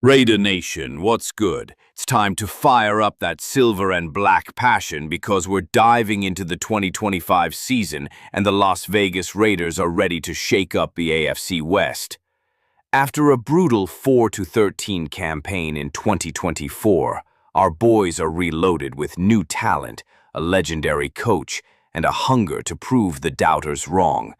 Raider Nation, what's good? It's time to fire up that silver and black passion because we're diving into the 2025 season and the Las Vegas Raiders are ready to shake up the AFC West. After a brutal 4-13 campaign in 2024, our boys are reloaded with new talent, a legendary coach, and a hunger to prove the doubters wrong.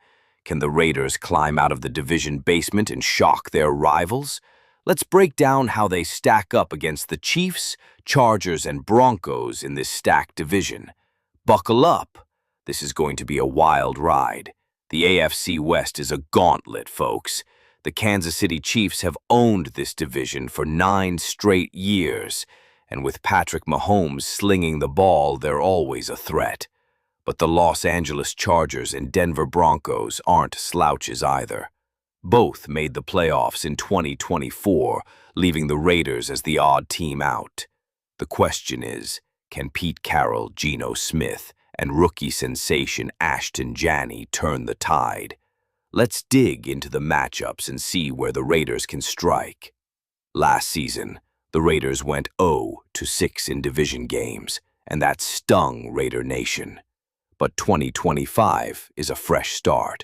Can the Raiders climb out of the division basement and shock their rivals? Let's break down how they stack up against the Chiefs, Chargers, and Broncos in this stacked division. Buckle up. This is going to be a wild ride. The AFC West is a gauntlet, folks. The Kansas City Chiefs have owned this division for 9 straight years, and with Patrick Mahomes slinging the ball, they're always a threat. But the Los Angeles Chargers and Denver Broncos aren't slouches either. Both made the playoffs in 2024, leaving the Raiders as the odd team out. The question is, can Pete Carroll, Geno Smith, and rookie sensation Ashton Jeanty turn the tide? Let's dig into the matchups and see where the Raiders can strike. Last season, the Raiders went 0-6 in division games, and that stung Raider Nation. But 2025 is a fresh start.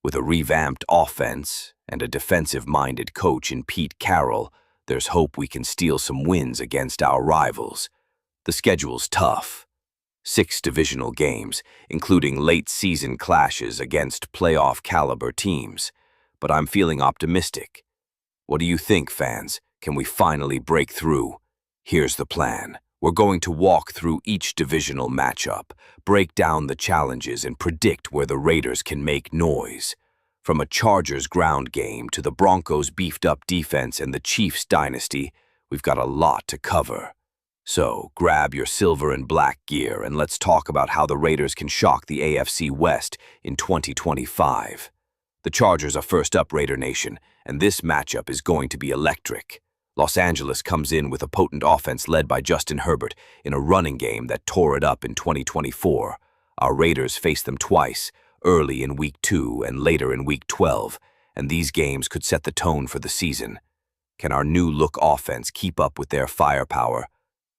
With a revamped offense and a defensive-minded coach in Pete Carroll, there's hope we can steal some wins against our rivals. The schedule's tough. 6 divisional games, including late-season clashes against playoff-caliber teams. But I'm feeling optimistic. What do you think, fans? Can we finally break through? Here's the plan. We're going to walk through each divisional matchup, break down the challenges, and predict where the Raiders can make noise. From a Chargers ground game to the Broncos' beefed-up defense and the Chiefs' dynasty, we've got a lot to cover. So, grab your silver and black gear and let's talk about how the Raiders can shock the AFC West in 2025. The Chargers are first up, Raider Nation, and this matchup is going to be electric. Los Angeles comes in with a potent offense led by Justin Herbert in a running game that tore it up in 2024. Our Raiders face them twice, early in Week 2 and later in Week 12, and these games could set the tone for the season. Can our new-look offense keep up with their firepower?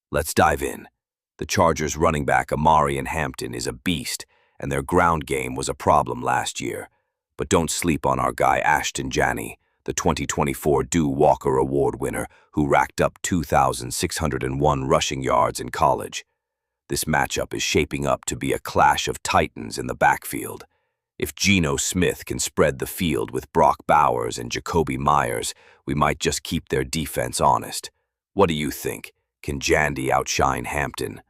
Let's dive in. The Chargers' running back Amari and Hampton is a beast, and their ground game was a problem last year. But don't sleep on our guy Ashton Jeanty, the 2024 Dew Walker Award winner who racked up 2,601 rushing yards in college. This matchup is shaping up to be a clash of titans in the backfield. If Geno Smith can spread the field with Brock Bowers and Jacoby Myers, we might just keep their defense honest. What do you think? Can Jeanty outshine Hampton?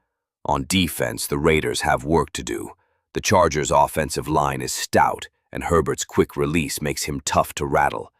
On defense, the Raiders have work to do. The Chargers' offensive line is stout, and Herbert's quick release makes him tough to rattle.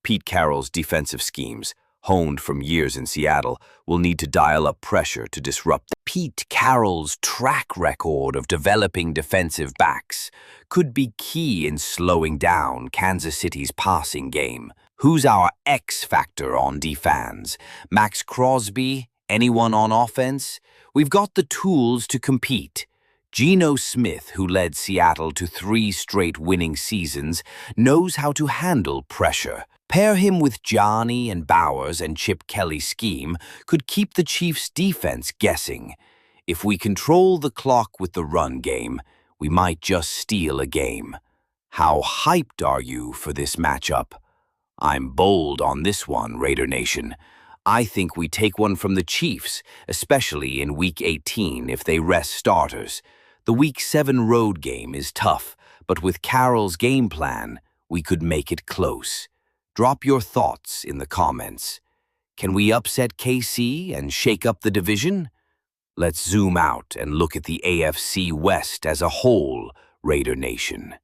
Pete Carroll's defensive schemes, honed from years in Seattle, will need to dial up pressure to disrupt. Pete Carroll's track record of developing defensive backs could be key in slowing down Kansas City's passing game. Who's our X factor on defense? Max Crosby? Anyone on offense? We've got the tools to compete. Geno Smith, who led Seattle to 3 straight winning seasons, knows how to handle pressure. Pair him with Johnny and Bowers and Chip Kelly's scheme could keep the Chiefs' defense guessing. If we control the clock with the run game, we might just steal a game. How hyped are you for this matchup? I'm bold on this one, Raider Nation. I think we take one from the Chiefs, especially in Week 18 if they rest starters. The Week 7 road game is tough, but with Carroll's game plan, we could make it close. Drop your thoughts in the comments. Can we upset KC and shake up the division? Let's zoom out and look at the AFC West as a whole, Raider Nation.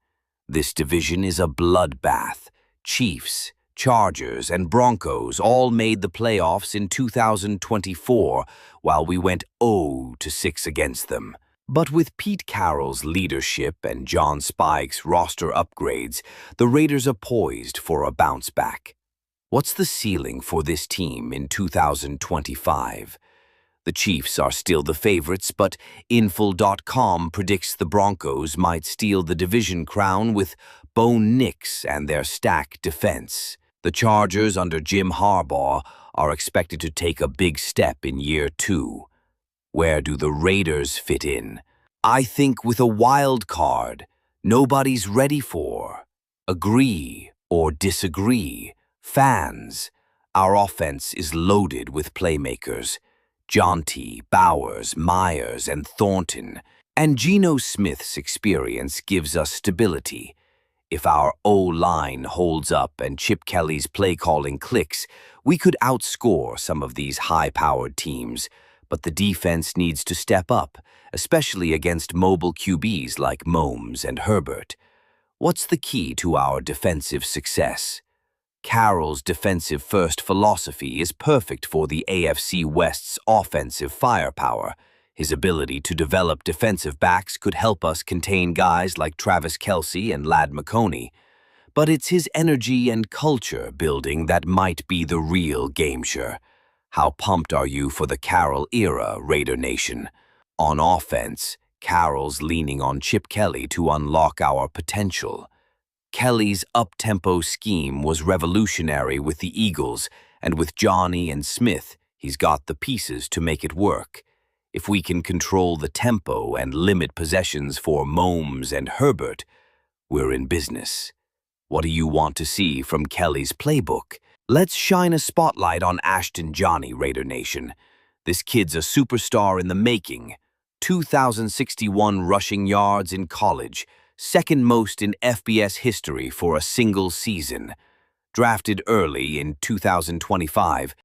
This division is a bloodbath. Chiefs, Chargers, and Broncos all made the playoffs in 2024, while we went 0-6 against them. But with Pete Carroll's leadership and John Spike's roster upgrades, the Raiders are poised for a bounce back. What's the ceiling for this team in 2025? The Chiefs are still the favorites, but Infl.com predicts the Broncos might steal the division crown with Bo Nix and their stacked defense. The Chargers under Jim Harbaugh are expected to take a big step in year 2. Where do the Raiders fit in? I think with a wild card nobody's ready for. Agree or disagree, fans. Our offense is loaded with playmakers. Jeanty, Bowers, Myers, and Thornton. And Geno Smith's experience gives us stability. If our O-line holds up and Chip Kelly's play-calling clicks, we could outscore some of these high-powered teams. But the defense needs to step up, especially against mobile QBs like Mahomes and Herbert. What's the key to our defensive success? Carroll's defensive-first philosophy is perfect for the AFC West's offensive firepower. His ability to develop defensive backs could help us contain guys like Travis Kelce and Lad McConey. But it's his energy and culture building that might be the real game-changer. How pumped are you for the Carroll era, Raider Nation? On offense, Carroll's leaning on Chip Kelly to unlock our potential. Kelly's up-tempo scheme was revolutionary with the Eagles, and with Johnny and Smith, he's got the pieces to make it work. If we can control the tempo and limit possessions for Mahomes and Herbert, we're in business. What do you want to see from Kelly's playbook? Let's shine a spotlight on Ashton, Raider Nation. This kid's a superstar in the making. 2,061 rushing yards in college, second most in FBS history for a single season. Drafted early in 2025,